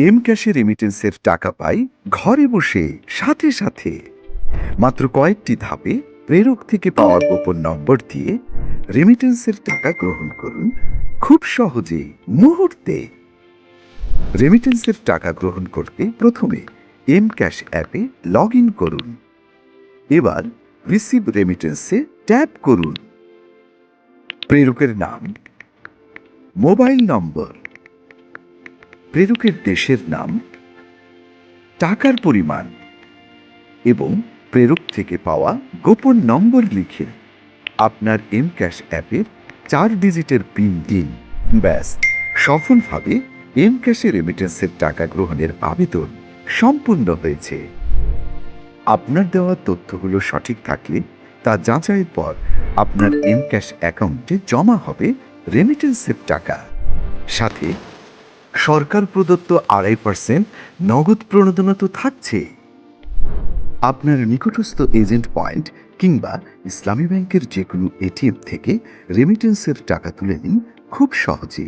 M ক্যাশে রেমিটেন্সের টাকা পাই ঘরে বসে সাথে সাথে। মাত্র কয়েকটি ধাপে প্রেরক থেকে পাওয়া গোপন নম্বর দিয়ে রেমিটেন্সের টাকা গ্রহণ করুন খুব সহজে, মুহূর্তে। রেমিটেন্সের টাকা গ্রহণ করতে প্রথমে এম ক্যাশ অ্যাপে লগ ইন করুন। এবার রিসিভ রেমিটেন্সে ট্যাপ করুন। প্রেরকের নাম, মোবাইল নম্বর, প্রেরকের দেশের নাম, টাকার পরিমাণ এবং প্রেরক থেকে পাওয়া গোপন নম্বর লিখে আপনার এম ক্যাশ অ্যাপের 4 ডিজিটের পিন দিন। ব্যাস, সফলভাবে এম ক্যাশে রেমিটেন্সের টাকা গ্রহণের আবেদন সম্পূর্ণ হয়েছে। আপনার দেওয়া তথ্যগুলো সঠিক থাকলে তা যাচাইয়ের পর আপনার এম ক্যাশ অ্যাকাউন্টে জমা হবে রেমিটেন্সের টাকা। সাথে সরকার প্রদত্ত 2.5% নগদ প্রণোদনা তো থাকছে। আপনার নিকটস্থ এজেন্ট পয়েন্ট কিংবা ইসলামী ব্যাংকের যে কোনো এটিএম থেকে রেমিটেন্সের টাকা তুলে নিন খুব সহজে।